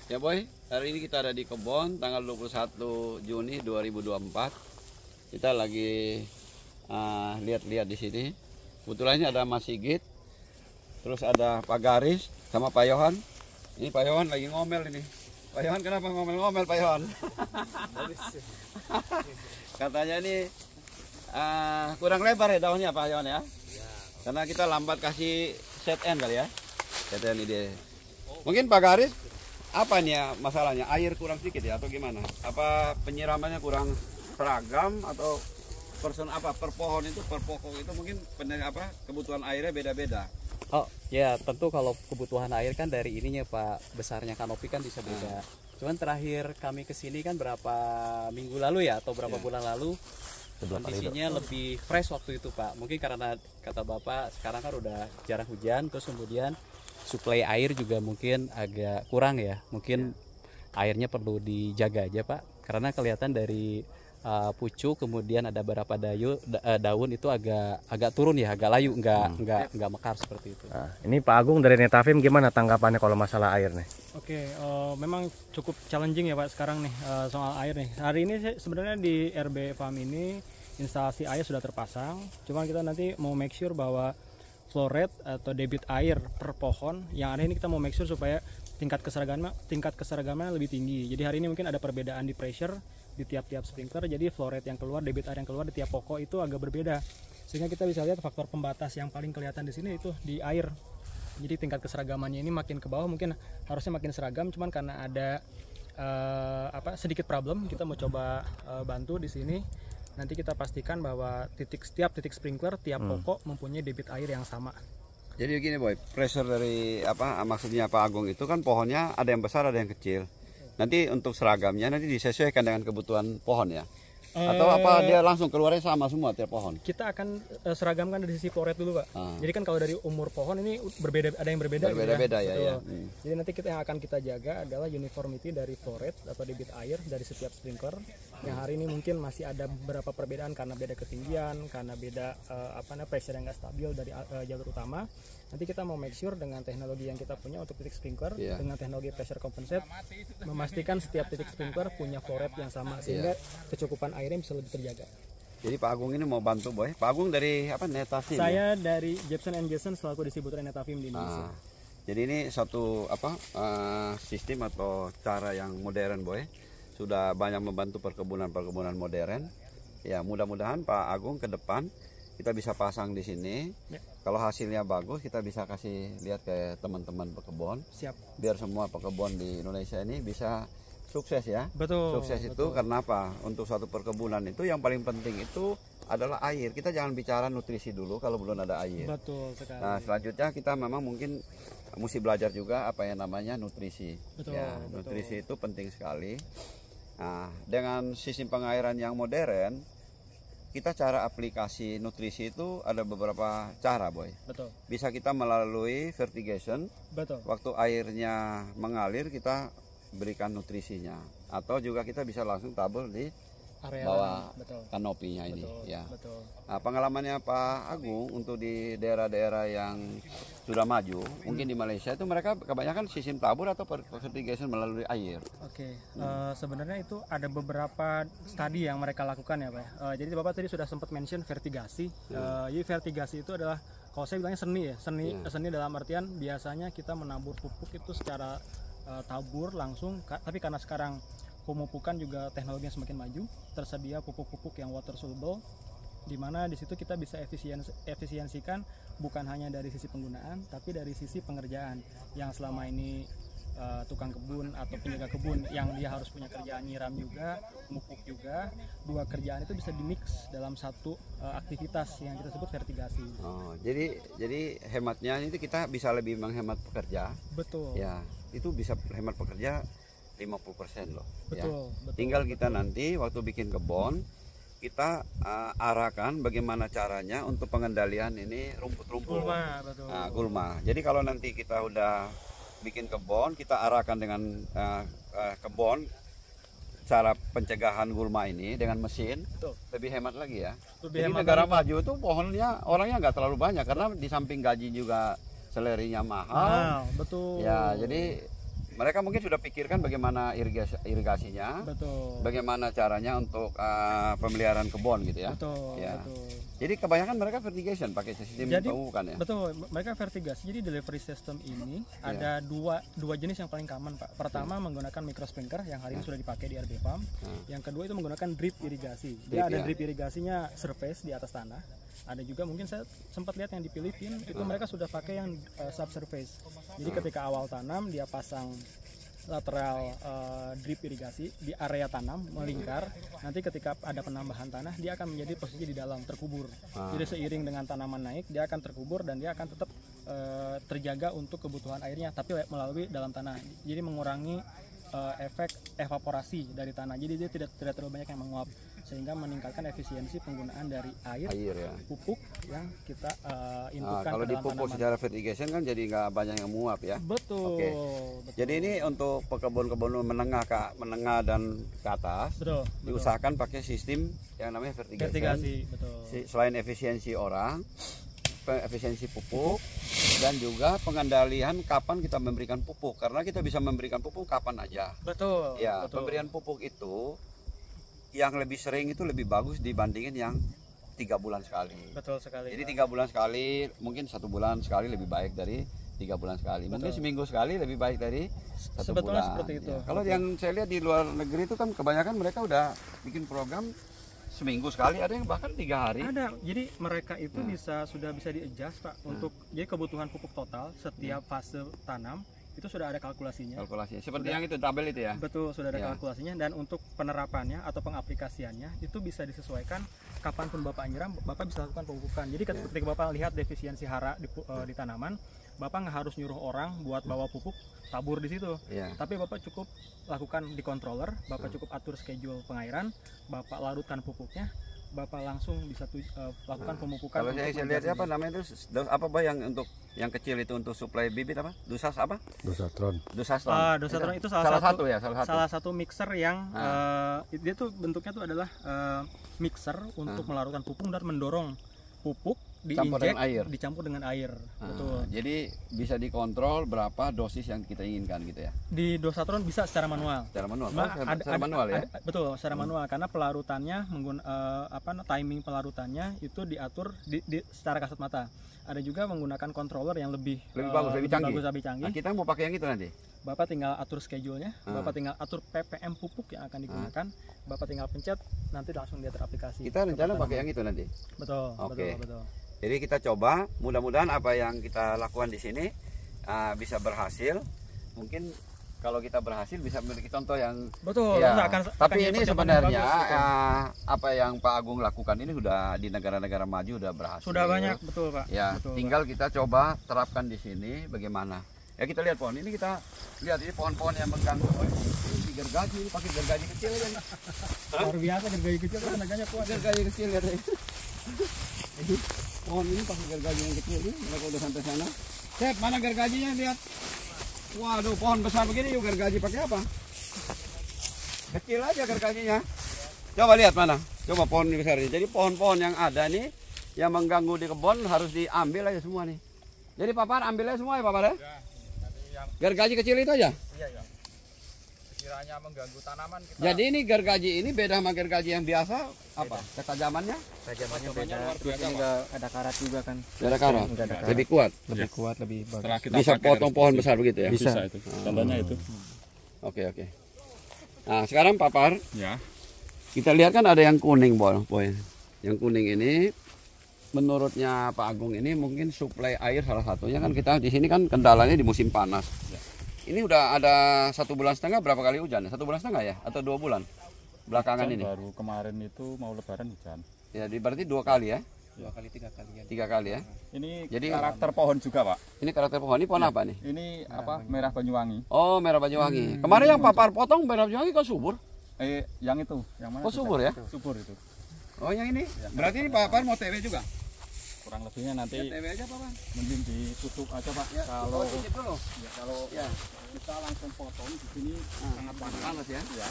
Ya Boy, hari ini kita ada di kebun tanggal 21 Juni 2024. Kita lagi lihat-lihat di sini. Kebetulan ini ada Mas Sigit, terus ada Pak Garis sama Pak Yohan. Ini Pak Yohan lagi ngomel ini. Pak Yohan kenapa ngomel-ngomel Pak Yohan? Katanya ini kurang lebar ya daunnya Pak Yohan ya? Karena kita lambat kasih set end kali ya. Set end ide. Mungkin Pak Garis apa nih ya masalahnya? Air kurang sedikit ya atau gimana? Apa penyiramannya kurang seragam atau per pohon itu per pokok itu mungkin kebutuhan airnya beda-beda. Oh ya, tentu kalau kebutuhan air kan dari ininya Pak, besarnya kanopi kan bisa beda. Cuman terakhir kami kesini kan berapa minggu lalu ya atau berapa bulan lalu, kondisinya lebih fresh waktu itu Pak. Mungkin karena kata Bapak sekarang kan udah jarang hujan, terus kemudian suplai air juga mungkin agak kurang ya. Mungkin airnya perlu dijaga aja Pak, karena kelihatan dari pucuk kemudian ada beberapa daun itu agak turun ya, agak layu, nggak mekar seperti itu. Nah, ini Pak Agung dari Netafim gimana tanggapannya kalau masalah air nih? Oke, memang cukup challenging ya Pak sekarang nih soal air nih. Hari ini sebenarnya di RB Farm ini instalasi air sudah terpasang. Cuma kita nanti mau make sure bahwa flow rate atau debit air per pohon yang ada ini kita mau make sure supaya tingkat keseragamannya lebih tinggi. Jadi hari ini mungkin ada perbedaan di pressure di tiap-tiap sprinkler, jadi flow rate yang keluar, debit air yang keluar di tiap pokok itu agak berbeda. Sehingga kita bisa lihat faktor pembatas yang paling kelihatan di sini itu di air. Jadi tingkat keseragamannya ini makin ke bawah mungkin harusnya makin seragam, cuman karena ada sedikit problem, kita mau coba bantu di sini. Nanti kita pastikan bahwa setiap titik sprinkler tiap pokok mempunyai debit air yang sama. Jadi begini Boy, pressure dari maksudnya Pak Agung itu kan pohonnya ada yang besar ada yang kecil. Nanti untuk seragamnya nanti disesuaikan dengan kebutuhan pohon ya. Atau apa dia langsung keluarnya sama semua tiap pohon? Kita akan seragamkan dari sisi flow rate dulu Pak. Jadi kan kalau dari umur pohon ini berbeda, ada yang berbeda. Berbeda-beda ya. Jadi nanti yang akan kita jaga adalah uniformity dari flow rate atau debit air dari setiap sprinkler. Yang hari ini mungkin masih ada beberapa perbedaan karena beda ketinggian, karena beda pressure yang nggak stabil dari jalur utama. Nanti kita mau make sure dengan teknologi yang kita punya untuk titik sprinkler dengan teknologi pressure compensate memastikan setiap titik sprinkler punya flow rate yang sama sehingga kecukupan airnya bisa lebih terjaga. Jadi Pak Agung ini mau bantu Boy. Pak Agung dari Netafim? Saya dari Jepson & Jason selaku distributor Netafim di Indonesia. Jadi ini satu sistem atau cara yang modern Boy. Sudah banyak membantu perkebunan modern. Ya mudah-mudahan Pak Agung ke depan kita bisa pasang di sini. Kalau hasilnya bagus kita bisa kasih lihat ke teman-teman pekebun. Siap. Biar semua pekebun di Indonesia ini bisa sukses ya. Betul. Sukses itu karena apa? Untuk suatu perkebunan itu yang paling penting itu adalah air. Kita jangan bicara nutrisi dulu kalau belum ada air. Betul sekali. Nah selanjutnya kita memang mungkin mesti belajar juga apa yang namanya nutrisi. Betul, Ya, nutrisi itu penting sekali. Nah dengan sistem pengairan yang modern, kita cara aplikasi nutrisi itu ada beberapa cara Boy. Betul. Bisa kita melalui fertigation. Betul. Waktu airnya mengalir kita berikan nutrisinya, atau juga kita bisa langsung tabur di area bawah kanopinya ini. Ya. Betul. Nah, pengalamannya Pak Agung untuk di daerah-daerah yang sudah maju, mungkin di Malaysia itu mereka kebanyakan sistem tabur atau fertigation melalui air. Oke, sebenarnya itu ada beberapa studi yang mereka lakukan ya Pak. Jadi Bapak tadi sudah sempat mention vertigasi. Jadi vertigasi itu adalah kalau saya bilangnya seni ya, seni dalam artian biasanya kita menabur pupuk itu secara tabur langsung, tapi karena sekarang pemupukan juga teknologinya semakin maju, tersedia pupuk-pupuk yang water soluble, di mana di situ kita bisa efisiensikan bukan hanya dari sisi penggunaan, tapi dari sisi pengerjaan yang selama ini tukang kebun atau penjaga kebun yang dia harus punya kerjaan nyiram juga, pupuk juga, dua kerjaan itu bisa dimix dalam satu aktivitas yang kita sebut vertigasi. Oh, jadi hematnya itu kita bisa lebih menghemat pekerja. Betul. Ya, itu bisa hemat pekerja 50% loh. Betul, ya. Tinggal kita nanti waktu bikin kebun kita arahkan bagaimana caranya untuk pengendalian ini rumput-rumput. Gulma, betul. Nah, gulma. Jadi kalau nanti kita udah bikin kebun, kita arahkan dengan kebun cara pencegahan gulma ini dengan mesin. Betul. Lebih hemat lagi ya. Lebih Jadi hemat negara lagi, maju itu pohonnya orangnya nggak terlalu banyak karena di samping gaji juga selerinya mahal. Betul. Ya, jadi mereka mungkin sudah pikirkan bagaimana irigasinya, Betul. bagaimana caranya untuk pemeliharaan kebun gitu ya. Betul, Ya. betul. Jadi kebanyakan mereka fertigation pakai sistem Jadi pemupukan ya. betul, mereka vertigasi. Jadi delivery system ini ada dua jenis yang paling common, Pak. Pertama menggunakan micro sprinkler yang hari ini sudah dipakai di RB Farm. Yang kedua itu menggunakan drip irigasi. Dia ada drip irigasinya surface di atas tanah. Ada juga mungkin saya sempat lihat yang di Filipina itu mereka sudah pakai yang subsurface. Jadi ketika awal tanam dia pasang lateral drip irigasi di area tanam melingkar. Nanti ketika ada penambahan tanah dia akan menjadi posisi di dalam terkubur. Jadi seiring dengan tanaman naik dia akan terkubur dan dia akan tetap terjaga untuk kebutuhan airnya tapi melalui dalam tanah. Jadi mengurangi efek evaporasi dari tanah. Jadi dia tidak terlalu banyak yang menguap sehingga meningkatkan efisiensi penggunaan dari air ya. pupuk yang kita inputkan Kalau ke dalam dipupuk tanaman. secara fertigation kan jadi nggak banyak yang menguap ya. Betul. Oke. Betul. Jadi ini untuk pekebun-kebun menengah dan ke atas betul. diusahakan pakai sistem yang namanya fertigation. Betul. Selain efisiensi orang, efisiensi pupuk dan juga pengendalian kapan kita memberikan pupuk karena kita bisa memberikan pupuk kapan aja. Betul. Ya, betul. pemberian pupuk itu yang lebih sering itu lebih bagus dibandingin yang 3 bulan sekali. Betul sekali. Jadi 3 bulan sekali, mungkin 1 bulan sekali lebih baik dari 3 bulan sekali. Mungkin seminggu sekali lebih baik dari 1 Sebetulnya bulan. seperti itu. Ya. Kalau yang saya lihat di luar negeri itu kan kebanyakan mereka udah bikin program seminggu sekali, ada yang bahkan 3 hari. Ada. Jadi mereka itu sudah bisa di-adjust, Pak, untuk jadi kebutuhan pupuk total setiap fase tanam itu sudah ada kalkulasinya. Kalkulasinya seperti yang itu tabel itu ya. Betul, sudah ada Ya. kalkulasinya dan untuk penerapannya atau pengaplikasiannya itu bisa disesuaikan kapanpun Bapak nyiram, Bapak bisa lakukan pemupukan. Jadi ketika Bapak lihat defisiensi hara di tanaman, Bapak nggak harus nyuruh orang buat bawa pupuk tabur di situ. Ya. Tapi Bapak cukup lakukan di controller, Bapak cukup atur schedule pengairan, Bapak larutkan pupuknya, Bapak langsung bisa lakukan pemupukan. Kalau saya lihat apa namanya itu apa yang untuk yang kecil itu untuk suplai bibit apa? Dusas apa? Dosatron. Dusastron. Dosatron itu salah satu ya, salah satu mixer yang dia tuh bentuknya tuh adalah mixer untuk melarutkan pupuk dan mendorong pupuk dicampur dengan air. Betul. Jadi bisa dikontrol berapa dosis yang kita inginkan gitu ya. Di Dosatron bisa secara manual. Secara manual. Secara manual ya. Betul, secara manual karena pelarutannya timing pelarutannya itu diatur secara kasat mata. Ada juga menggunakan controller yang lebih bagus, lebih canggih. canggih. Nah, kita mau pakai yang itu nanti. Bapak tinggal atur schedule-nya, Bapak tinggal atur ppm pupuk yang akan digunakan, Bapak tinggal pencet, nanti langsung dia teraplikasi. Kita rencana pakai yang itu nanti. Betul, Oke. betul. Jadi kita coba, mudah-mudahan apa yang kita lakukan di sini bisa berhasil. Mungkin kalau kita berhasil bisa memiliki contoh yang betul. Ya, tapi jadi ini percobaan sebenarnya yang bagus, apa yang Pak Agung lakukan ini sudah di negara-negara maju sudah berhasil. sudah banyak, betul Pak. Ya, betul, tinggal kita coba terapkan di sini bagaimana. Ya kita lihat pohon ini, kita lihat ini pohon-pohon yang mengganggu. Oh, ini gergaji, ini pakai gergaji kecil kan. Luar biasa gergaji kecil kan tenaganya kuat. Gergaji kecil ya. Jadi pohon ini pakai gergaji yang kecil ini, mereka udah sampai sana. Sep, mana gergajinya lihat. Waduh, pohon besar begini yuk gergaji pakai apa? Kecil aja gergajinya. Coba lihat mana. Coba pohon ini besar ini. Jadi pohon-pohon yang ada nih yang mengganggu di kebun harus diambil aja semua nih. Jadi Papar ambil aja semua ya Papar ya? Gergaji kecil itu aja? Iya ya. Sekiranya mengganggu tanaman kita. Jadi ini gergaji ini beda sama gergaji yang biasa apa? Ketajamannya? Tajamannya beda. Terus ini enggak ada karat juga kan. Beda karat. Lebih kuat. Lebih kuat, lebih bagus. Bisa potong pohon besar begitu ya? Bisa. Itu. Contohnya itu. Oke. Nah sekarang Papar, Ya. kita lihat kan ada yang kuning boy. Yang kuning ini menurutnya Pak Agung ini mungkin suplai air salah satunya kan kita di sini kan kendalanya di musim panas. Ya. Ini udah ada 1,5 bulan berapa kali hujan? 1,5 bulan ya? Atau 2 bulan belakangan Hujan ini? baru kemarin itu mau lebaran hujan. Ya berarti 2 kali ya? 2 kali 3 kali ya. 3 kali ya? Ini Jadi- karakter pohon juga, Pak. Ini karakter pohon, ini pohon apa nih? Ini apa? Merah Banyuwangi. Oh merah Banyuwangi. Kemarin yang Papar potong merah Banyuwangi kok subur? Yang itu, yang mana? Oh subur ya? Subur itu. Oh yang ini? Berarti ini Papar mau TW juga? Kurang lebihnya nanti TW aja Papar? mending ditutup aja, Pak. Ya, Kalau titip dulu. kalau Ya. kita langsung potong di sini sangat panas. Panas ya? Ya.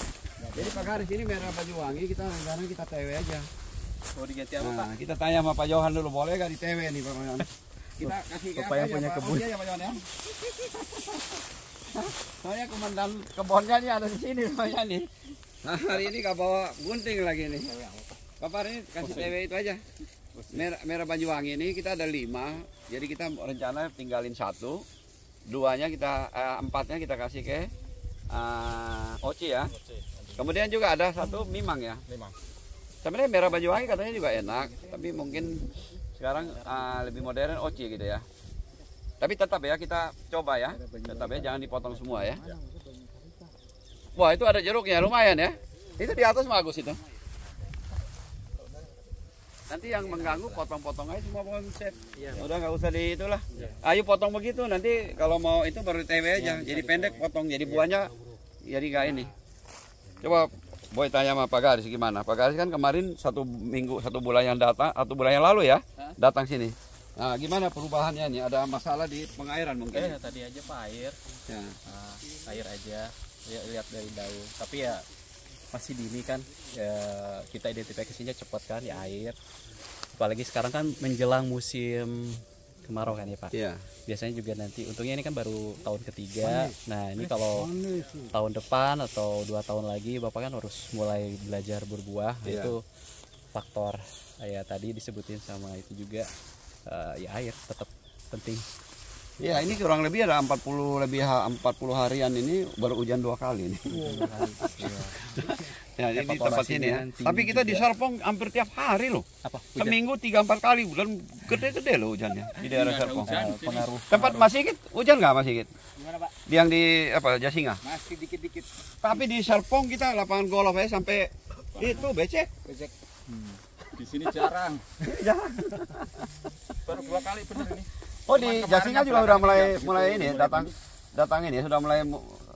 Jadi Pak Garis ini merah Banyuwangi, kita sekarang kita TW aja. Mau diganti apa, Pak? Nah, kita tanya sama Pak Johan dulu, boleh gak di TW nih Pak Johan? Kita kasih Bapak yang punya kebun. Ya Pak Johan ya? Soalnya komandan kebunnya nih ada di sini soalnya nih. Nah, hari ini gak bawa gunting lagi nih. Bapak ini kasih TW itu aja. Merah Banyuwangi ini kita ada 5, jadi kita rencana tinggalin 1, 2-nya kita 4-nya kita kasih ke Oci ya. Kemudian juga ada 1 Mimang ya. Sebenarnya Merah Banyuwangi katanya juga enak, tapi mungkin sekarang lebih modern Oci gitu ya. Tapi tetap ya kita coba ya, tetap ya jangan dipotong semua ya. Wah itu ada jeruknya lumayan ya. Itu di atas bagus itu. Nanti yang mengganggu potong-potong aja semua pohon set. Udah nggak usah di itulah. Ayo potong begitu nanti kalau mau itu baru TW aja. Jadi pendek potong jadi buahnya jadi nggak ini. Coba Boy tanya sama Pak Garis gimana. Pak Garis kan kemarin 1 minggu 1 bulan yang datang 1 bulan yang lalu ya datang sini. Nah gimana perubahannya nih? Ada masalah di pengairan mungkin? Tadi aja Pak air. Ya. Air aja. Lihat dari daun. Tapi ya masih dini kan ya, kita identifikasinya cepat kan ya air, apalagi sekarang kan menjelang musim kemarau kan ya Pak. Iya. Biasanya juga nanti untungnya ini kan baru tahun ketiga. Nah ini kalau tahun depan atau 2 tahun lagi Bapak kan harus mulai belajar berbuah. Iya. Itu faktor ya tadi disebutin sama itu juga ya air tetap penting. Ya ini kurang lebih ada 40 harian ini baru hujan 2 kali nih. Ya ini di tempat ini ya. Tapi kita di Serpong hampir tiap hari loh. Seminggu 3-4 kali bulan gede-gede loh hujannya di daerah Serpong. Pengaruh. Tempat Mas Sigit hujan nggak Mas Sigit? Gimana Pak? Yang di apa Jasinga? Masih dikit-dikit. Tapi di Serpong kita lapangan golf aja sampai itu becek. Di sini jarang. Jarang. Baru 2 kali bener ini. Oh di Jasinga juga udah mulai ini datang ini sudah mulai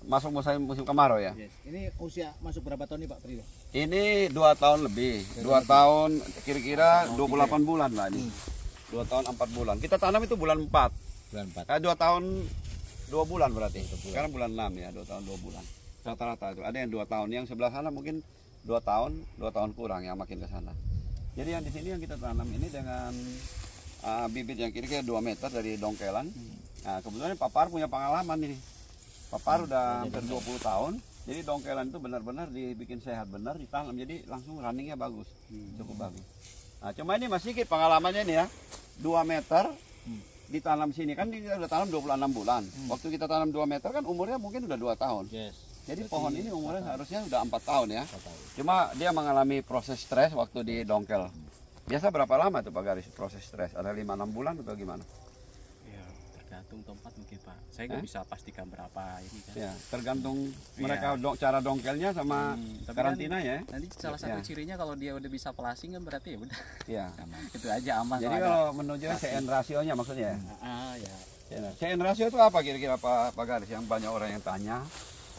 masuk musim kemarau ya. Ini usia masuk berapa tahun nih Pak Priyo? Ini 2 tahun lebih, 2 tahun kira-kira 28 bulan lah ini. 2 tahun 4 bulan. Kita tanam itu bulan 4. Bulan 4. 2 tahun 2 bulan berarti. Sekarang bulan 6 ya, 2 tahun 2 bulan. Rata-rata itu. Ada yang 2 tahun, yang sebelah sana mungkin 2 tahun kurang ya makin ke sana. Jadi yang di sini yang kita tanam ini dengan bibit yang kira-kira 2 meter dari dongkelan. Nah, kebetulan Papar punya pengalaman ini. Papar udah hampir 20 tahun. Jadi dongkelan itu benar-benar dibikin sehat benar, ditanam. Jadi langsung runningnya bagus, cukup bagus. Nah, cuma ini masih sedikit pengalamannya nih ya. 2 meter ditanam sini kan kita udah tanam 26 bulan. Waktu kita tanam 2 meter kan umurnya mungkin udah 2 tahun. Jadi pohon ini umurnya harusnya udah 4 tahun ya. Cuma dia mengalami proses stres waktu di dongkel. Biasa berapa lama tuh Pak Garis proses stres? Ada 5-6 bulan atau gimana? Ya tergantung tempat mungkin Pak. Saya nggak bisa pastikan berapa ini kan. Ya, tergantung mereka cara dongkelnya sama karantina ya. Nanti salah satu cirinya kalau dia udah bisa pelasing kan berarti ya udah. Iya. Itu aja aman. Jadi kalau menuju CN rasionya maksudnya ya? Ya. CN rasio itu apa kira-kira Pak Garis yang banyak orang yang tanya?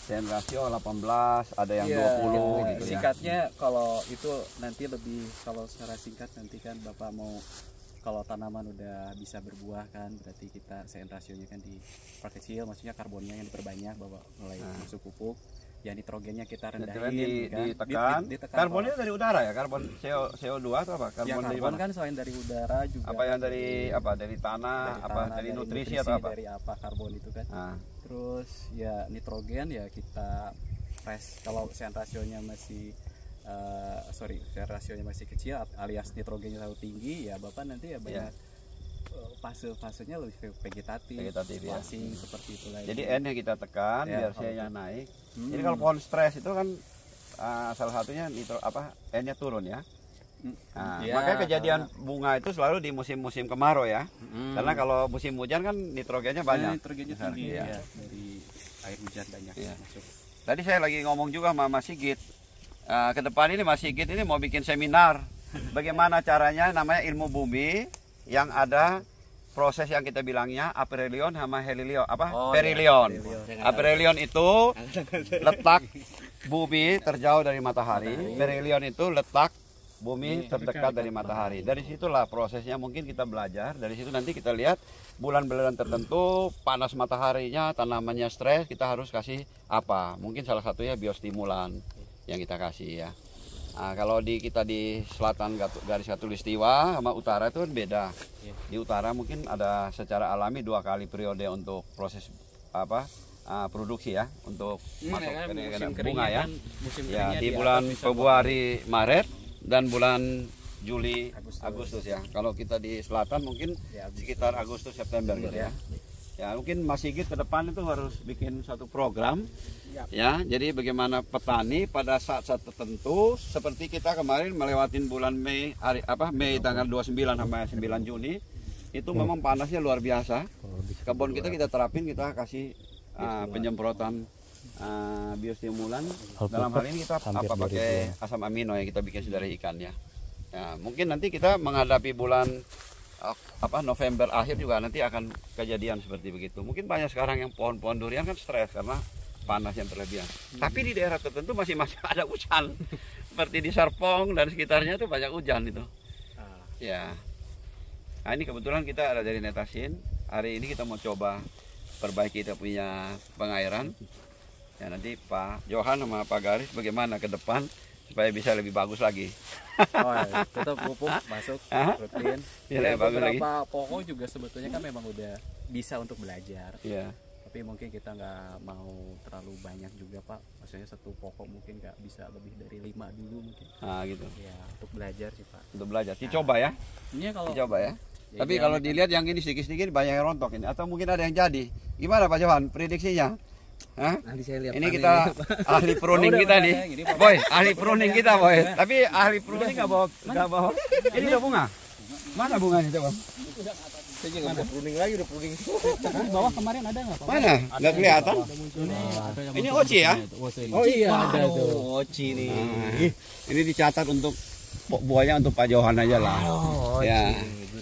CN rasio 18, ada yang 20 gitu ya. Singkatnya kalau itu nanti lebih kalau secara singkat nanti kan Bapak mau kalau tanaman udah bisa berbuah kan berarti kita CN rasionya kan diperkecil, maksudnya karbonnya yang diperbanyak Bapak mulai masuk pupuk. Yang nitrogennya kita rendahin ditekan. Karbonnya dari udara ya, karbon CO2 atau apa? Karbon dari karbon mana? kan selain dari udara juga. Apa yang dari apa? Dari tanah, dari nutrisi atau apa? Dari apa karbon itu kan. Terus ya nitrogen ya kita press kalau CN rasionya masih CN rasionya masih kecil alias nitrogennya terlalu tinggi ya Bapak nanti ya banyak fasenya lebih vegetatif ya. Seperti itulah. Jadi N yang kita tekan biar C-nya naik. Jadi kalau pohon stres itu kan salah satunya N-nya turun ya. Makanya kejadian bunga itu selalu di musim-musim kemarau ya. Karena kalau musim hujan kan nitrogennya banyak. Nitrogennya tinggi ya. Dari air hujan banyak masuk. Tadi saya lagi ngomong juga sama Mas Sigit. Ke depan ini Mas Sigit ini mau bikin seminar. Bagaimana caranya namanya ilmu bumi yang ada proses yang kita bilangnya aperilion sama perilion. Aperilion itu letak bumi terjauh dari matahari. Perilion itu letak bumi terdekat dari matahari. Dari situlah prosesnya mungkin kita belajar. Dari situ nanti kita lihat bulan-bulan tertentu panas mataharinya, tanamannya stres, kita harus kasih apa? Mungkin salah satunya biostimulan yang kita kasih ya. Nah, kalau kita di selatan garis khatulistiwa sama utara itu kan beda. Di utara mungkin ada secara alami 2 kali periode untuk proses produksi ya untuk masuk ke musim bunga keringnya ya. kan, musim Ya keringnya di atas bulan bisa Februari, Maret dan bulan Juli, Agustus ya. Kalau kita di selatan mungkin sekitar Agustus September gitu ya. Ya mungkin Mas Sigit ke depan itu harus bikin satu program ya. Jadi bagaimana petani pada saat-saat tertentu seperti kita kemarin melewatin bulan Mei Mei tanggal 29 sampai 9 Juni itu memang panasnya luar biasa. Kebun kita terapin, kita kasih penyemprotan biostimulan. Dalam hal ini kita pakai asam amino yang kita bikin dari ikan ya. Ya mungkin nanti kita menghadapi bulan November akhir juga nanti akan kejadian seperti begitu. Mungkin banyak sekarang yang pohon-pohon durian kan stres karena panas yang berlebihan. Tapi di daerah tertentu masih ada hujan. Seperti di Serpong dan sekitarnya itu banyak hujan itu. Ya. Nah, ini kebetulan kita ada dari Netasin. Hari ini kita mau coba perbaiki kita punya pengairan. Ya nanti Pak Johan sama Pak Garis bagaimana ke depan supaya bisa lebih bagus lagi. Tetap pupuk masuk rutin. Ya, beberapa pokok juga sebetulnya kan memang udah bisa untuk belajar. Iya. Tapi mungkin kita nggak mau terlalu banyak juga Pak. Maksudnya satu pokok mungkin nggak bisa lebih dari 5 dulu mungkin. Gitu. Ya untuk belajar sih Pak. Untuk belajar. Dicoba ya. Ini kalau Dicoba ya. Tapi kalau dilihat yang ini sedikit-sedikit banyak yang rontok ini. Atau mungkin ada yang jadi. Gimana Pak Johan prediksinya? Nanti saya lihat. Ini kita ahli pruning kita nih, boy. Ahli pruning kita boy. Tapi ahli pruning nggak bawa. Ini udah bunga. Mana bunganya coba? Saya nggak bisa pruning lagi, udah pruning. Di bawah kemarin ada nggak? Mana? Nggak kelihatan. Ini oci ya? Oh iya, ada tuh. Oci nih. Ini dicatat untuk buahnya untuk Pak Johan aja lah. Ya.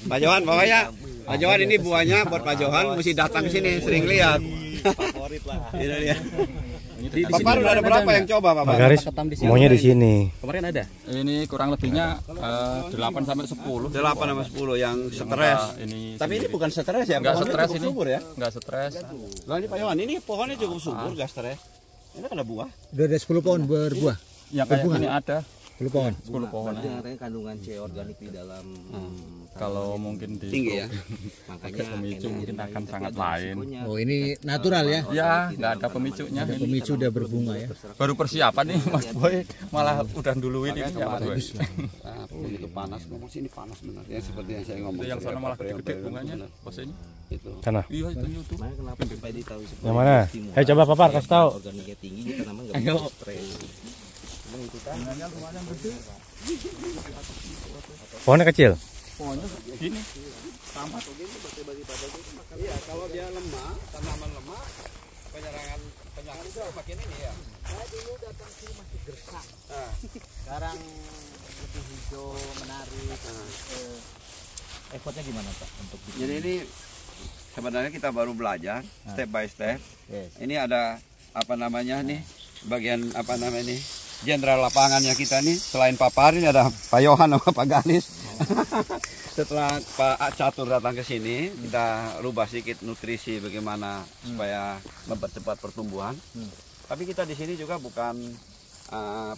Pak Johan pokoknya. Pak Johan ini buahnya buat Pak Johan, mesti datang ke sini sering lihat. Favorit lah. Ini dia. Pak Paru ada berapa yang coba Pak? Pak Garis maunya di sini. kemarin ada. Ini kurang lebihnya 8 sampai 10. 8 sampai 10 yang stres. Tapi ini bukan stres ya? Enggak Pohonnya stres cukup ini. subur ya? Enggak stres. Lah ini Pak Yohan, ini pohonnya cukup subur, enggak stres. Ini kan ada buah. Udah ada 10 pohon berbuah. Ya kayak gini ada 10 pohon. 10 pohon. Katanya kandungan C organik di dalam Kalau mungkin di Tinggi ya. makanya pemicu mungkin akan sangat lain. Oh, ini natural ya. Ya, nggak ada pemicunya. Pemicu udah berbunga ya. Baru persiapan nih Mas Boy, malah udah duluin ini ya Mas Boy. Begitu panas, ngomong sini panas benar. Ya seperti yang saya ngomong. Yang sana malah gede-gede bunganya, posenya. Itu. Sana. Iya, itu tuh. Kenapa supaya ditahu Yang mana? Ayo coba Papar kasih tahu. organiknya tinggi, dia tanaman nggak bisa spray. Pohonnya kecil. Gini. Iya, kalau dia lemah, tanaman lemah, penyerangan penyakit itu makin ini ya. Saya dulu datang sini masih gersang. Sekarang lebih hijau, menarik. Effortnya gimana Pak untuk bikin? Jadi ini sebenarnya kita baru belajar step by step. Yes. Ini ada apa namanya nih, bagian apa namanya nih, jenderal lapangannya kita nih. Selain Pak Par, ini ada Pak Yohan sama Pak Galis. Setelah Pak Catur datang ke sini, kita rubah sedikit nutrisi bagaimana supaya mempercepat pertumbuhan. Tapi kita di sini juga bukan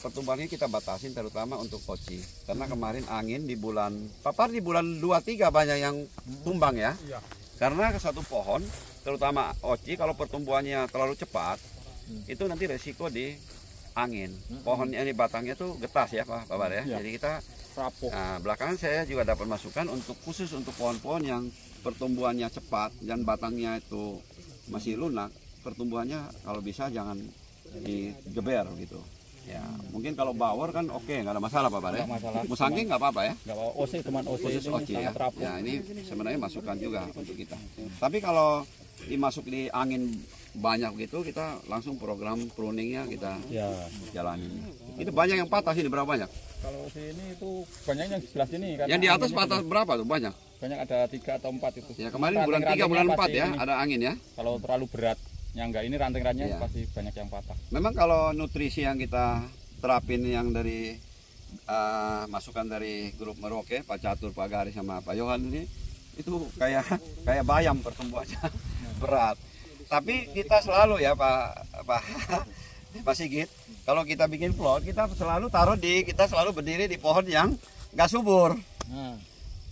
pertumbuhannya kita batasin terutama untuk poci. Karena kemarin angin di bulan Pak Par di bulan 2-3 banyak yang tumbang ya. Karena ke satu pohon, terutama oci kalau pertumbuhannya terlalu cepat, itu nanti resiko di angin. Pohonnya ini batangnya tuh getas ya Pak Bar ya. Jadi kita belakangan saya juga dapat masukan untuk khusus untuk pohon-pohon yang pertumbuhannya cepat dan batangnya itu masih lunak, pertumbuhannya kalau bisa jangan digeber gitu. Ya, mungkin kalau bawor kan oke, nggak ada masalah Pak Bar ya. Musangking nggak apa-apa ya. Enggak apa OC teman OC Khusus ini oci ya. sangat rapuh. Ya, ini sebenarnya masukan juga untuk kita. Tapi kalau dimasuk di angin banyak gitu, kita langsung program pruningnya kita jalanin. Itu banyak yang patah sini, berapa banyak? Kalau sini itu banyak yang di sebelah sini kan. Yang di atas patah berapa tuh? Banyak. Banyak ada 3 atau 4 itu. Ya kemarin bulan 3 bulan 4 ya, ada angin ya. Kalau terlalu berat yang enggak ini ranting-rantingnya Iya. pasti banyak yang patah. Memang kalau nutrisi yang kita terapin yang dari masukan dari grup Merauke, Pak Catur, Pak Garis sama Pak Yohan ini itu kayak bayam pertumbuhannya berat. Tapi kita selalu ya Pak Sigit, kalau kita bikin plot kita selalu berdiri di pohon yang nggak subur.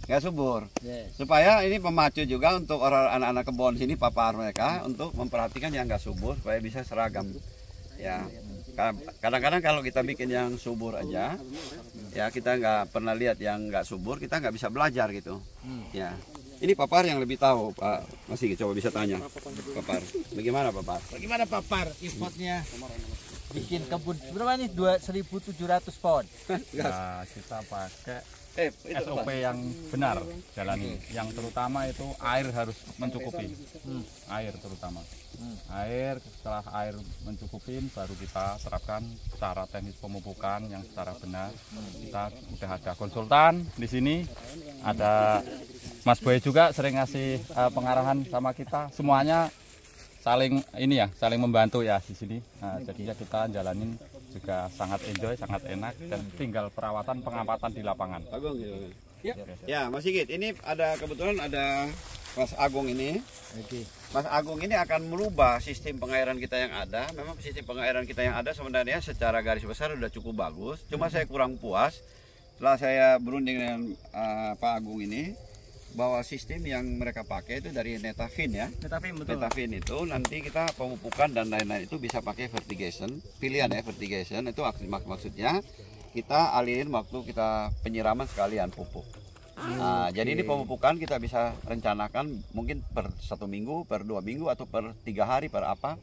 nggak subur. Yes. Supaya ini pemacu juga untuk orang anak-anak kebun sini, papar mereka untuk memperhatikan yang nggak subur supaya bisa seragam. Ya, kadang-kadang kalau kita bikin yang subur aja, ya kita nggak pernah lihat yang nggak subur, kita nggak bisa belajar gitu. Ya, ini papar yang lebih tahu, Pak Masih coba bisa tanya, papar, bagaimana papar? Bagaimana papar effortnya bikin kebun berapa nih 2.700 pohon? Nah, kita pakai Itu SOP Pak. yang benar jalani. Yang terutama itu air harus mencukupi. Air terutama. Air, setelah air mencukupin baru kita terapkan cara teknis pemupukan yang secara benar. Kita udah ada konsultan di sini, ada Mas Boy juga sering ngasih pengarahan sama kita. Semuanya saling saling membantu ya di sini. Nah, jadinya kita jalanin juga sangat enjoy, sangat enak, dan tinggal perawatan pengamatan di lapangan. Agung gitu. Ya, Mas Sigit, ini kebetulan ada Mas Agung ini. Mas Agung ini akan merubah sistem pengairan kita yang ada. Memang sistem pengairan kita yang ada sebenarnya secara garis besar sudah cukup bagus. Cuma saya kurang puas setelah saya berunding dengan Pak Agung ini, bahwa sistem yang mereka pakai itu dari Netafim ya. Netafim itu nanti kita pemupukan dan lain-lain itu bisa pakai vertigation. Pilihan ya vertigation itu maksudnya kita alirin waktu kita penyiraman sekalian pupuk. Nah, jadi ini pemupukan kita bisa rencanakan mungkin per 1 minggu, per 2 minggu, atau per 3 hari, per apa.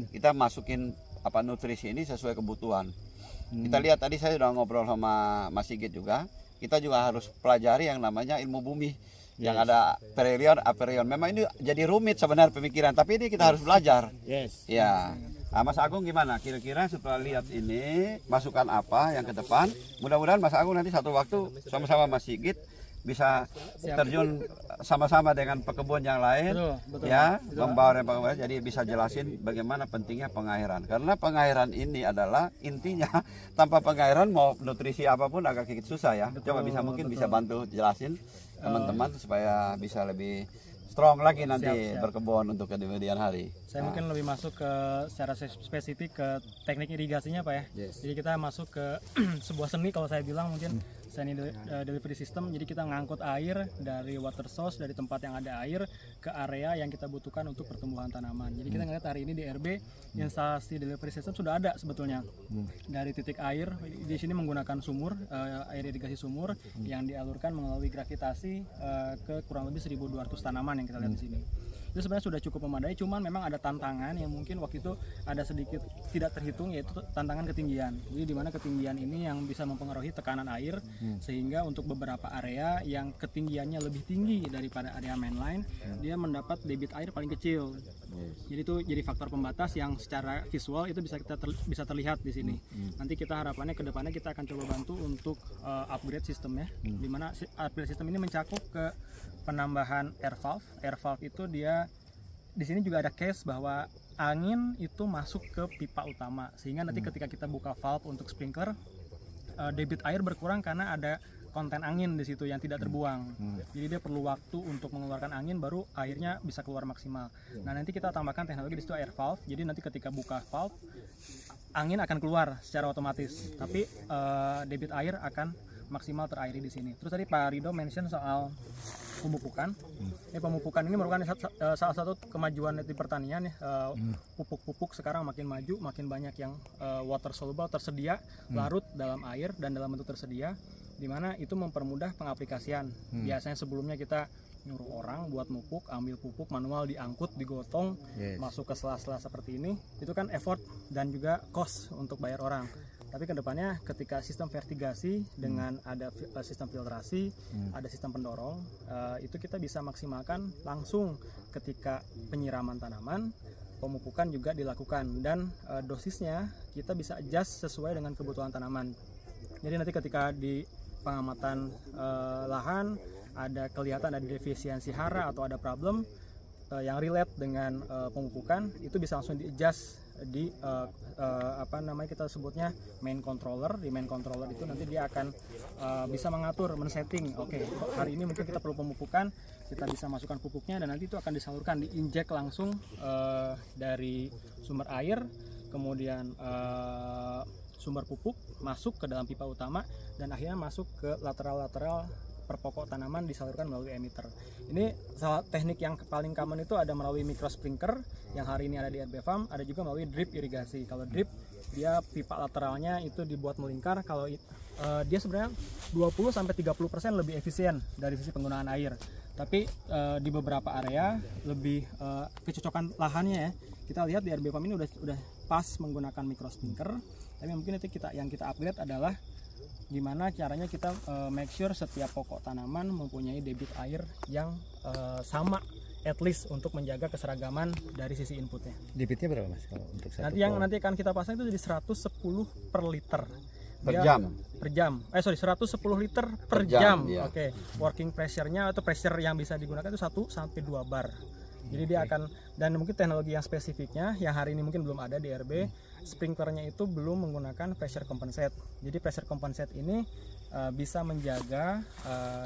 Kita masukin nutrisi ini sesuai kebutuhan. Kita lihat tadi saya sudah ngobrol sama Mas Sigit juga. Kita juga harus pelajari yang namanya ilmu bumi. Yang ada perihelion, aperion. Memang ini jadi rumit sebenarnya pemikiran, tapi ini kita harus belajar. Ya. Nah, Mas Agung gimana? Kira-kira setelah lihat ini, masukan apa yang ke depan? Mudah-mudahan Mas Agung nanti satu waktu sama-sama Mas Sigit bisa terjun sama-sama dengan pekebun yang lain, membawa pengairan, jadi bisa jelasin bagaimana pentingnya pengairan. Karena pengairan ini adalah intinya, tanpa pengairan mau nutrisi apapun agak sedikit susah ya. Coba mungkin bisa bantu jelasin teman-teman supaya bisa lebih strong lagi nanti berkebun untuk kemudian hari. Saya mungkin lebih masuk ke secara spesifik ke teknik irigasinya Pak ya. Jadi kita masuk ke sebuah seni, kalau saya bilang mungkin seni delivery system. Jadi kita ngangkut air dari water source, dari tempat yang ada air ke area yang kita butuhkan untuk pertumbuhan tanaman. Jadi kita ngeliat hari ini di RB instalasi delivery system sudah ada sebetulnya. Dari titik air di sini menggunakan sumur, air irigasi sumur yang dialurkan melalui gravitasi ke kurang lebih 1.200 tanaman yang kita lihat di sini. Itu sebenarnya sudah cukup memadai, cuman memang ada tantangan yang mungkin waktu itu ada sedikit tidak terhitung, yaitu tantangan ketinggian. Jadi di mana ketinggian ini yang bisa mempengaruhi tekanan air, sehingga untuk beberapa area yang ketinggiannya lebih tinggi daripada area mainline, dia mendapat debit air paling kecil. Jadi itu jadi faktor pembatas yang secara visual itu bisa terlihat di sini. Nanti kita harapannya ke depannya kita akan coba bantu untuk upgrade sistemnya, di mana upgrade sistem ini mencakup ke penambahan air valve. Air valve itu dia di sini juga ada case bahwa angin itu masuk ke pipa utama, sehingga nanti ketika kita buka valve untuk sprinkler, debit air berkurang karena ada konten angin di situ yang tidak terbuang. Jadi dia perlu waktu untuk mengeluarkan angin baru airnya bisa keluar maksimal. Nah, nanti kita tambahkan teknologi di situ air valve. Jadi nanti ketika buka valve, angin akan keluar secara otomatis, tapi debit air akan maksimal terairi di sini. Terus tadi Pak Rido mention soal pemupukan. Pemupukan ini merupakan salah satu kemajuan di pertanian ya. Pupuk-pupuk sekarang makin maju, makin banyak yang water soluble tersedia, larut dalam air dan dalam bentuk tersedia, di mana itu mempermudah pengaplikasian. Biasanya sebelumnya kita nyuruh orang buat mupuk, ambil pupuk manual, diangkut, digotong, masuk ke sela-sela seperti ini, itu kan effort dan juga cost untuk bayar orang. Tapi kedepannya ketika sistem vertigasi dengan ada sistem filtrasi, ada sistem pendorong, itu kita bisa maksimalkan langsung ketika penyiraman tanaman, pemupukan juga dilakukan, dan dosisnya kita bisa adjust sesuai dengan kebutuhan tanaman. Jadi nanti ketika di pengamatan lahan ada kelihatan ada defisiensi hara atau ada problem yang relate dengan pemupukan, itu bisa langsung di-adjust di kita sebutnya main controller. Di main controller itu nanti dia akan bisa mengatur, men-setting, oke, hari ini mungkin kita perlu pemupukan, kita bisa masukkan pupuknya dan nanti itu akan disalurkan, diinjek langsung dari sumber air, kemudian sumber pupuk masuk ke dalam pipa utama dan akhirnya masuk ke lateral-lateral per pokok tanaman disalurkan melalui emitter. Ini salah teknik yang paling common itu ada melalui micro sprinkler yang hari ini ada di RB Farm, ada juga melalui drip irigasi. Kalau drip dia pipa lateralnya itu dibuat melingkar, kalau dia sebenarnya 20-30% lebih efisien dari sisi penggunaan air. Tapi di beberapa area lebih kecocokan lahannya ya. Kita lihat di RB Farm ini udah pas menggunakan micro sprinkler. Tapi mungkin itu yang kita upgrade adalah gimana caranya kita make sure setiap pokok tanaman mempunyai debit air yang sama, at least untuk menjaga keseragaman dari sisi inputnya. Debitnya berapa Mas kalau untuk satu Nanti akan kita pasang itu jadi 110 per liter. Per jam? Per jam. 110 liter per jam. Iya. Oke. Working pressure-nya atau pressure yang bisa digunakan itu 1 sampai 2 bar. Jadi dia akan, dan mungkin teknologi yang spesifiknya yang hari ini mungkin belum ada di RB, sprinklernya itu belum menggunakan pressure compensate. Jadi pressure compensate ini bisa menjaga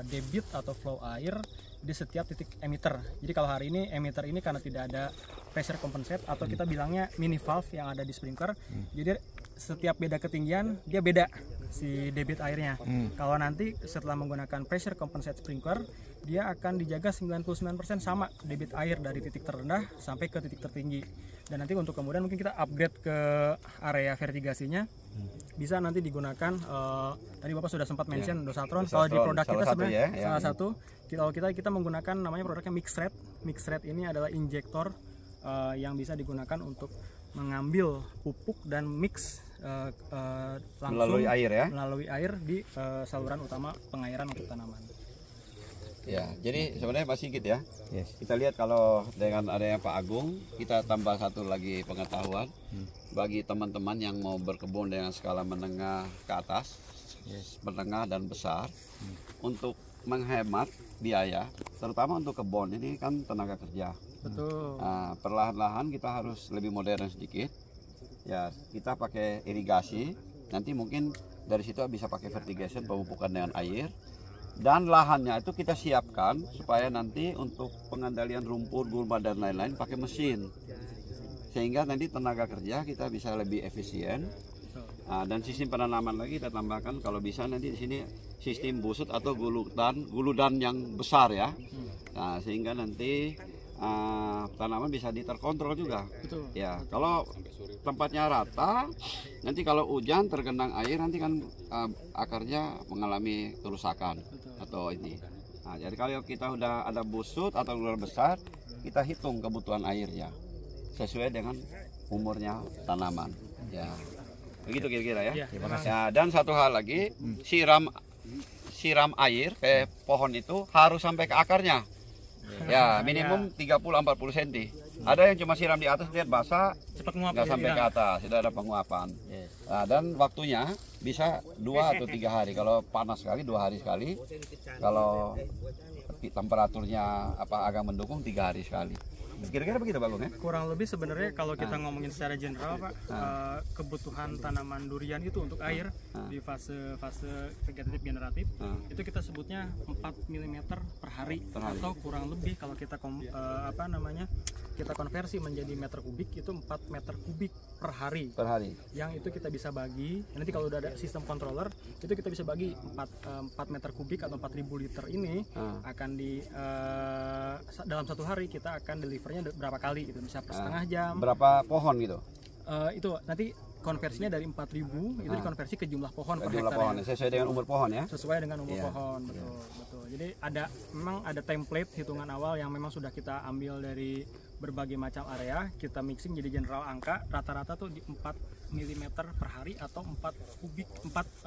debit atau flow air di setiap titik emitter. Jadi kalau hari ini emitter ini karena tidak ada pressure compensate atau kita bilangnya mini valve yang ada di sprinkler, jadi setiap beda ketinggian dia beda si debit airnya. Kalau nanti setelah menggunakan pressure compensate sprinkler, dia akan dijaga 99% sama debit air dari titik terendah sampai ke titik tertinggi. Dan nanti untuk kemudian mungkin kita upgrade ke area vertigasinya, bisa nanti digunakan tadi Bapak sudah sempat mention dosatron. Kalau di produk kita sebenarnya salah satu kalau kita menggunakan namanya produknya mixed red. Mixed red ini adalah injektor yang bisa digunakan untuk mengambil pupuk dan mix langsung melalui air di saluran utama pengairan untuk tanaman. Ya, jadi sebenarnya Mas Sigit ya, kita lihat kalau dengan adanya Pak Agung, kita tambah satu lagi pengetahuan bagi teman-teman yang mau berkebun dengan skala menengah ke atas, menengah dan besar, untuk menghemat biaya, terutama untuk kebun ini kan tenaga kerja. Betul. Nah, perlahan-lahan kita harus lebih modern sedikit. Ya, kita pakai irigasi. Nanti mungkin dari situ bisa pakai vertigation, pemupukan dengan air. Dan lahannya itu kita siapkan supaya nanti untuk pengendalian rumput, gulma dan lain-lain pakai mesin. Sehingga nanti tenaga kerja kita bisa lebih efisien. Nah, dan sistem penanaman lagi kita tambahkan kalau bisa nanti di sini sistem busut atau guludan yang besar ya. Nah, sehingga nanti tanaman bisa terkontrol juga. Betul. Ya, kalau tempatnya rata, nanti kalau hujan tergenang air nanti kan akarnya mengalami kerusakan atau ini. Nah, jadi kalau kita udah ada busut atau guludan besar, kita hitung kebutuhan airnya sesuai dengan umurnya tanaman. Ya, begitu kira-kira ya. Ya, dan satu hal lagi, siram air ke pohon itu harus sampai ke akarnya. Ya, minimum 30-40 cm. Ada yang cuma siram di atas, lihat basah, Cepat nguap, nggak sampai ke atas, tidak ada penguapan. Nah, dan waktunya bisa 2 atau 3 hari. Kalau panas sekali 2 hari sekali. Kalau temperaturnya agak mendukung 3 hari sekali. Kira-kira begitu Pak Agung ya? Kurang lebih sebenarnya kalau kita ngomongin secara general Pak, kebutuhan tanaman durian itu untuk air di fase vegetatif generatif itu kita sebutnya 4 mm per hari, atau kurang lebih kalau kita kita konversi menjadi meter kubik itu 4 meter kubik per hari. Yang itu kita bisa bagi, nanti kalau udah ada sistem controller itu kita bisa bagi 4 meter kubik atau 4.000 liter ini akan dalam satu hari kita akan delivernya berapa kali gitu, bisa per setengah jam. Berapa pohon gitu? Itu nanti konversinya dari 4.000 itu dikonversi ke jumlah pohon per jumlah hektar pohon, sesuai dengan umur pohon ya? Sesuai dengan umur pohon, betul. Jadi memang ada template hitungan awal yang memang sudah kita ambil dari berbagai macam area, kita mixing jadi general angka rata-rata tuh di 4 mm per hari atau 4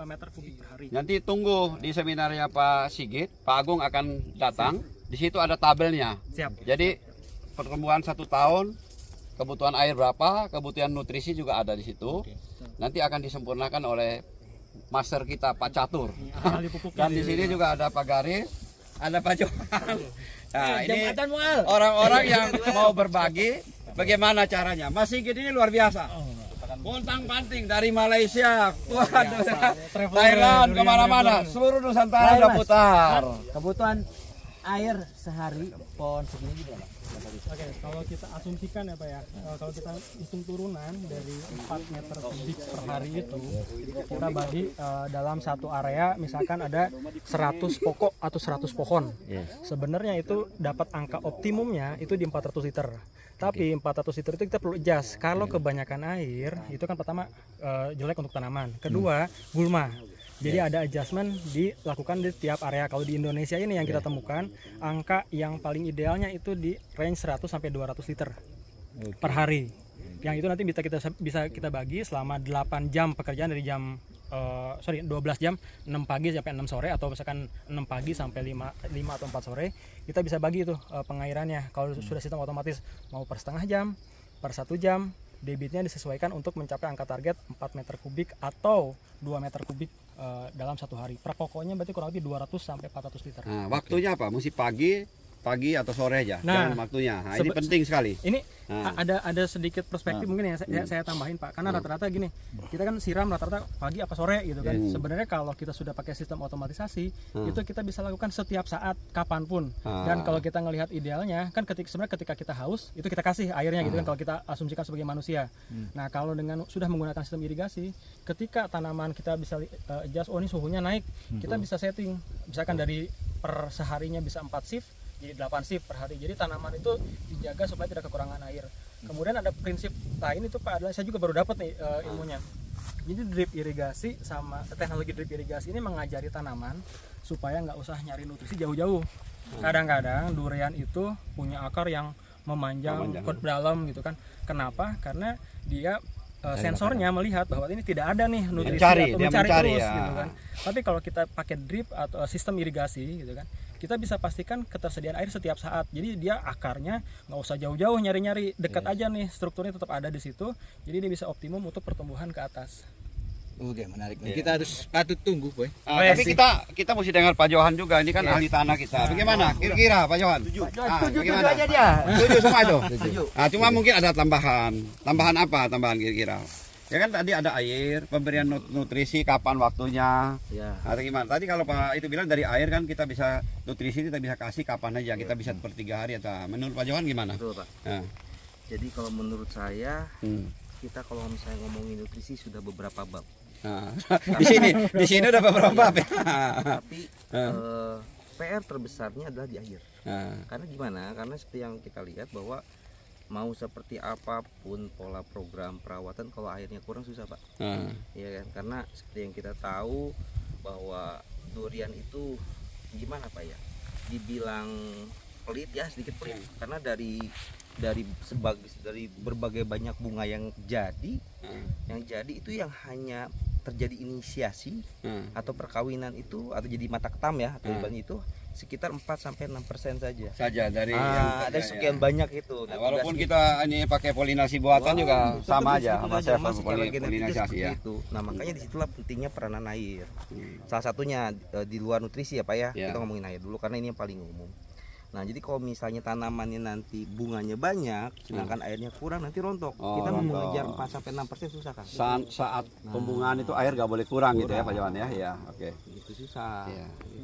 meter kubik per hari. Nanti tunggu di seminarnya Pak Sigit, Pak Agung akan datang. Di situ ada tabelnya. Siap. Jadi pertumbuhan 1 tahun, kebutuhan air berapa, kebutuhan nutrisi juga ada di situ. Nanti akan disempurnakan oleh master kita Pak Catur. Dan di sini juga ada Pak Garis, ada Pak Johan. Nah, ini orang-orang yang mau berbagi bagaimana caranya. Mas Sigit ini luar biasa. Pontang-panting dari Malaysia, Thailand, kemana-mana, seluruh Nusantara udah putar. Kebutuhan air sehari pohon segini juga Pak? Oke, kalau kita asumsikan ya Pak ya, kalau kita hitung turunan dari 4 meter kubik per hari itu, kita bagi dalam satu area, misalkan ada 100 pokok atau 100 pohon. Sebenarnya itu dapat angka optimumnya itu di 400 liter. Tapi 400 liter itu kita perlu adjust. Kalau kebanyakan air, itu kan pertama jelek untuk tanaman. Kedua, gulma. Jadi ada adjustment dilakukan di tiap area. Kalau di Indonesia ini yang kita temukan, angka yang paling idealnya itu di range 100 sampai 200 liter per hari. Yang itu nanti bisa kita bagi selama 8 jam pekerjaan dari jam 12 jam, 6 pagi sampai 6 sore, atau misalkan 6 pagi sampai 5 atau 4 sore, kita bisa bagi itu pengairannya. Kalau sudah sistem otomatis mau per setengah jam, per 1 jam, debitnya disesuaikan untuk mencapai angka target 4 meter kubik atau 2 meter kubik dalam satu hari. Per pokoknya berarti kurang lebih 200 sampai 400 liter. Nah, waktunya apa? Mesti pagi atau sore aja. Jangan waktunya. Nah, ini penting sekali. Ini ada sedikit perspektif mungkin yang saya tambahin Pak. Karena rata-rata gini, kita kan siram rata-rata pagi apa sore gitu kan. Sebenarnya kalau kita sudah pakai sistem otomatisasi, itu kita bisa lakukan setiap saat, kapanpun. Dan kalau kita ngelihat idealnya, kan sebenarnya ketika kita haus, itu kita kasih airnya gitu kan, kalau kita asumsikan sebagai manusia. Nah, kalau dengan sudah menggunakan sistem irigasi, ketika tanaman kita bisa adjust, oh ini suhunya naik, kita bisa setting. Misalkan dari per seharinya bisa 4 shift, jadi 8 shift per hari. Jadi tanaman itu dijaga supaya tidak kekurangan air. Kemudian ada prinsip lain itu Pak, adalah saya juga baru dapat nih ilmunya. Jadi drip irigasi sama teknologi drip irigasi ini mengajari tanaman supaya nggak usah nyari nutrisi jauh-jauh. Kadang-kadang durian itu punya akar yang memanjang ke dalam gitu kan. Kenapa? Karena dia sensornya melihat bahwa ini tidak ada nih nutrisi atau mencari terus gitu kan. Tapi kalau kita pakai drip atau sistem irigasi gitu kan, kita bisa pastikan ketersediaan air setiap saat. Jadi dia akarnya nggak usah jauh-jauh nyari-nyari, dekat aja nih, strukturnya tetap ada di situ. Jadi dia bisa optimum untuk pertumbuhan ke atas. Oke, menarik. Kita harus patut tunggu, Boy. Tapi kita mesti dengar Pak Johan juga. Ini kan ahli tanah kita. Bagaimana? Kira-kira Pak Johan? Setuju aja dia. Setuju semua itu. Nah, cuma mungkin ada tambahan. Tambahan apa? Tambahan kira-kira. Ya kan tadi ada air, pemberian nutrisi kapan waktunya. Atau gimana? Tadi kalau Pak itu bilang dari air kan kita bisa nutrisi kita bisa kasih kapan aja. Kita bisa per 3 hari atau menurut Pak Johan gimana? Betul, Pak. Jadi kalau menurut saya kita kalau misalnya ngomongin nutrisi sudah beberapa bab. Nah, di sini udah beberapa bab ya. Tapi PR terbesarnya adalah di air. Karena gimana? Karena seperti yang kita lihat bahwa mau seperti apapun pola program perawatan kalau airnya kurang susah Pak. Iya kan? Karena seperti yang kita tahu bahwa durian itu gimana Pak ya? Dibilang pelit ya, sedikit pelit karena dari berbagai banyak bunga yang jadi itu yang hanya terjadi inisiasi atau perkawinan itu atau jadi mata ketam ya atau itu sekitar 4-6% saja dari ada sekian banyak itu. Nah, walaupun kita ini pakai polinasi buatan juga sama aja sama polinasi ya. Itu. Nah, makanya disitulah pentingnya peranan air. Salah satunya di luar nutrisi ya Pak ya. Kita ngomongin air dulu karena ini yang paling umum. Nah, jadi kalau misalnya tanamannya nanti bunganya banyak, sedangkan airnya kurang, nanti rontok. Kita mau mengejar 4-6% susah kan? Saat pembungaan itu air nggak boleh kurang gitu ya Pak Johan ya? Iya, oke. Itu susah.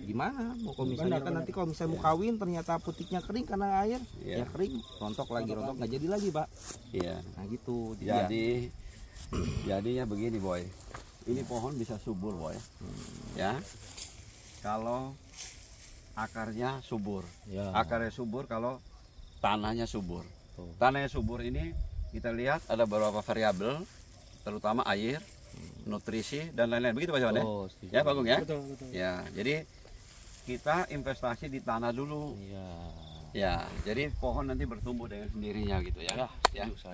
Gimana? Mau kalau misalnya kan nanti kalau misalnya mau kawin ternyata putiknya kering karena air, ya kering, rontok nggak jadi lagi Pak. Iya. Nah gitu. Jadinya begini Boy, ini pohon bisa subur Boy, ya. Kalau akarnya subur, akarnya subur kalau tanahnya subur. Tanahnya subur ini kita lihat ada beberapa variabel, terutama air, nutrisi dan lain-lain. Begitu Pak Johan ya? Ya Pak Agung ya? Betul. Ya, jadi kita investasi di tanah dulu. Ya, jadi pohon nanti bertumbuh dengan sendirinya gitu ya.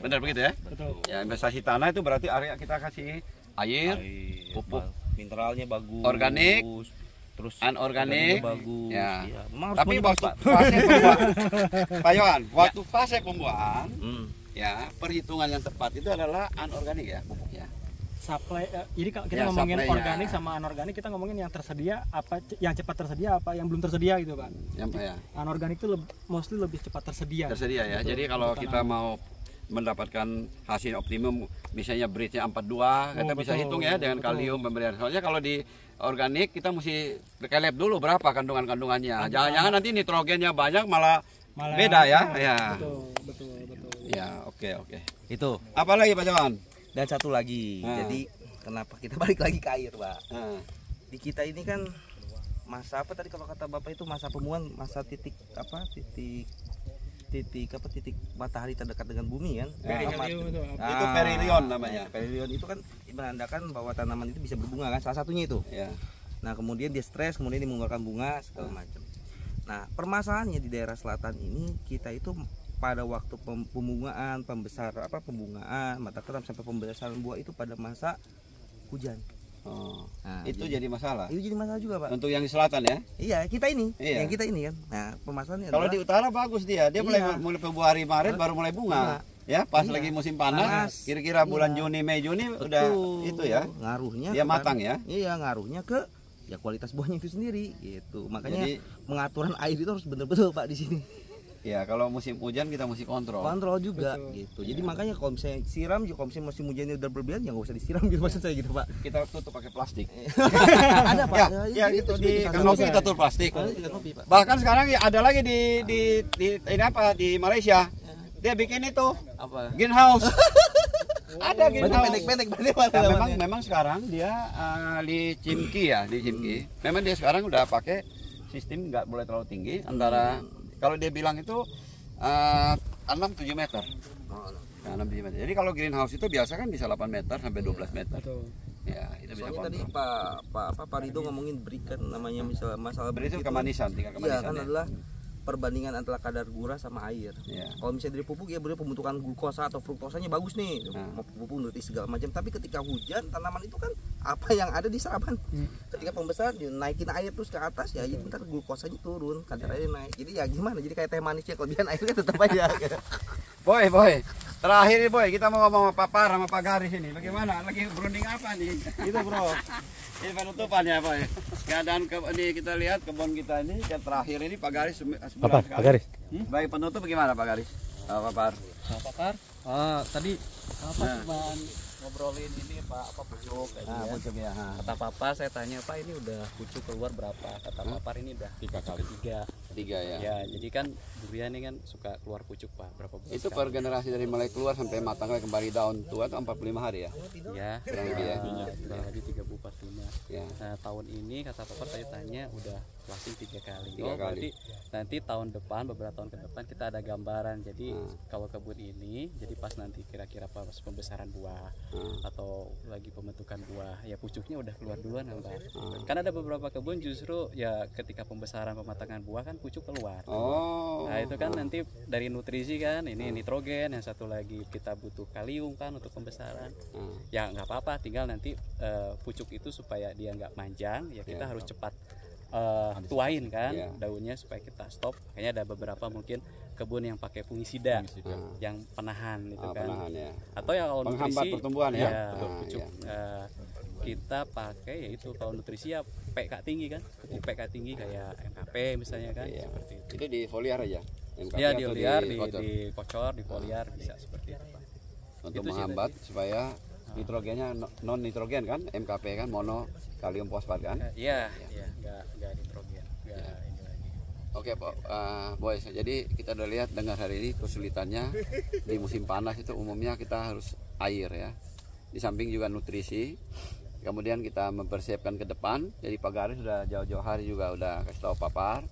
Benar begitu ya? Betul. Ya, investasi tanah itu berarti area kita kasih air, pupuk mineralnya bagus, organik, terus anorganik bagus. Ya. Tapi waktu fase pembuahan, Pak Yohan, waktu fase pembuahan, ya perhitungan yang tepat itu adalah anorganik ya pupuknya. Supply, jadi kalau kita ngomongin organik sama anorganik, kita ngomongin yang tersedia apa, yang cepat tersedia apa, yang belum tersedia gitu Pak. Anorganik itu mostly lebih cepat tersedia. Tersedia ya. Jadi kalau kita mau mendapatkan hasil optimum, misalnya breednya 42, kita bisa hitung ya dengan kalium pemberian. Soalnya kalau di organik kita mesti rekap dulu berapa kandungannya. Jangan-jangan nanti nitrogennya banyak malah Malah beda ya. Ya. Betul. Ya, oke. Itu. Apa lagi Pak Jawan? Dan satu lagi. Jadi kenapa kita balik lagi ke air, Pak? Di kita ini kan masa apa tadi kalau kata Bapak itu masa pemuan, masa titik matahari terdekat dengan bumi kan. Itu perihelion namanya. Perihelion itu kan menandakan bahwa tanaman itu bisa berbunga kan, salah satunya itu. Ya. Nah, kemudian dia stres, kemudian dia mengeluarkan bunga segala macam. Nah, permasalahannya di daerah selatan ini kita itu pada waktu pembungaan, pembungaan, mata keram sampai pembesaran buah itu pada masa hujan. Nah, itu jadi masalah. Itu jadi masalah juga, Pak. Untuk yang di selatan ya? Iya, kita ini. Iya. Yang kita ini kan. Nah, permasalahannya Kalau di utara bagus dia mulai Februari Maret baru mulai bunga. Ya, pas lagi musim panas, kira-kira bulan Juni, Mei, Juni udah itu ya. Ngaruhnya dia matang ya. Iya, ngaruhnya ke ya kualitas buahnya itu sendiri gitu. Makanya pengaturan air itu harus betul-betul, Pak, di sini. Ya, kalau musim hujan kita mesti kontrol. Kontrol juga gitu. Jadi makanya kalau misalnya siram, kalau misalnya musim hujannya udah berlebihan ya nggak usah disiram gitu maksud saya gitu, Pak. Kita tutup pakai plastik. Ada, Pak. Ya gitu di kanopi kita tutup plastik. Bahkan sekarang ya ada lagi di Malaysia. Dia bikin itu greenhouse. Ada greenhouse. Pendek-pendek. Memang sekarang dia di Chimki. Memang dia sekarang udah pakai sistem nggak boleh terlalu tinggi antara kalau dia bilang itu 6-7 meter. Nah, 6-7 meter. Jadi kalau greenhouse itu biasa kan bisa 8 meter sampai 12 meter. Ya, itu bisa kontrol. Tadi Pak Rido ngomongin berikan namanya misalnya masalah beri itu kemanisan, tinggal kemanisan. Iya, kan adalah perbandingan antara kadar gula sama air. Kalau misalnya dari pupuk ya boleh pembentukan glukosa atau fruktosanya bagus nih, mau pupuk nutrisi segala macam. Tapi ketika hujan tanaman itu kan apa yang ada di serapan. Ketika pembesaran dinaikin air terus ke atas ya, jadi ntar glukosanya turun, kadar airnya naik. Jadi ya gimana? Jadi kayak teh manisnya kelebihan airnya tetap aja. Boy, terakhir nih Boy, kita mau ngomong sama Pak Par sama Pak Garis ini. Bagaimana? Lagi berunding apa nih? Itu Bro. Ini penutupannya Boy. Keadaan ini kita lihat kebun kita ini yang terakhir ini Pak Garis sebulan sekali. Pak Garis. Baik penutup bagaimana Pak Garis? Pak Par. Pak Par, tadi cuman ngobrolin ini Pak pucuk pucuk ya. Kata Papa saya tanya Pak ini udah pucuk keluar berapa? Kata Papa ini udah 3 kali. Tiga ya. Ya, jadi kan durian ini kan suka keluar pucuk Pak, berapa bulan? Itu per generasi dari mulai keluar sampai matang kembali daun tua itu 45 hari ya? Ya, kurang lebih ya. Kurang lebih 30-45. Ya. Nah, tahun ini kata Papa saya tanya udah flushing 3 kali. 3 kali. Berarti nanti tahun depan beberapa tahun ke depan kita ada gambaran. Jadi kalau kebun ini jadi pas nanti kira-kira pas pembesaran buah atau lagi pembentukan buah ya pucuknya udah keluar duluan kan Pak. Kan ada beberapa kebun justru ya ketika pembesaran pematangan buah kan pucuk keluar. Nah itu kan nanti dari nutrisi kan ini nitrogen, yang satu lagi kita butuh kalium kan untuk pembesaran. Ya nggak apa-apa, tinggal nanti pucuk itu supaya dia nggak manjang ya kita harus cepat tuain kan daunnya supaya kita stop. Kayaknya ada beberapa mungkin kebun yang pakai fungisida yang penahan itu kan. Atau yang kalau menghambat nutrisi pertumbuhan ya. pucuk. Kita pakai yaitu kalau nutrisi ya PK tinggi kan, pupuk PK tinggi kayak MKP misalnya kan, seperti itu. Itu di foliar aja. Ya di foliar, di kocor, di foliar bisa seperti itu Pak. Untuk menghambat supaya nitrogennya non nitrogen kan, MKP kan mono kalium fosfat kan? Iya, nggak nitrogen, nggak ini lagi. Oke Pak Boy, jadi kita udah lihat dengar hari ini kesulitannya di musim panas itu umumnya kita harus air ya. Di samping juga nutrisi. Kemudian kita mempersiapkan ke depan. Jadi Pak Garis sudah jauh-jauh hari juga udah kasih tahu Pak Par.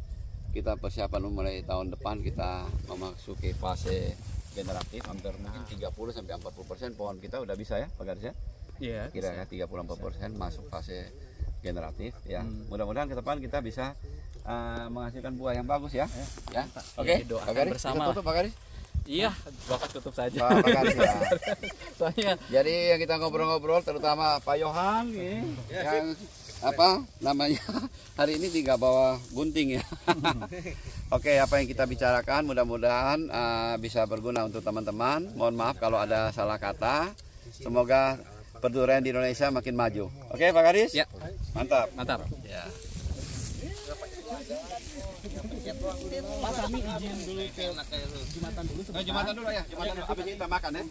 Kita persiapan mulai tahun depan kita memasuki fase generatif, hampir mungkin 30-40% pohon kita udah bisa ya Pak Garis ya? Iya. Kira-kira 30-40% masuk fase generatif ya. Mudah-mudahan ke depan kita bisa menghasilkan buah yang bagus ya. Ya. Oke. Pak Garis, kita tutup Pak Garis. Iya, Bapak tutup saja. Pak Garis ya. Soalnya jadi yang kita ngobrol-ngobrol terutama Pak Yohan yang apa namanya hari ini tidak bawa gunting ya. Oke, apa yang kita bicarakan mudah-mudahan bisa berguna untuk teman-teman. Mohon maaf kalau ada salah kata. Semoga perdurian di Indonesia makin maju. Oke Pak Garis? Ya. Mantap. Ya. Pak Sami izin dulu ke Jumatan dulu. Jumatan dulu ya. Jumatan dulu. Habis ini kita makan ya.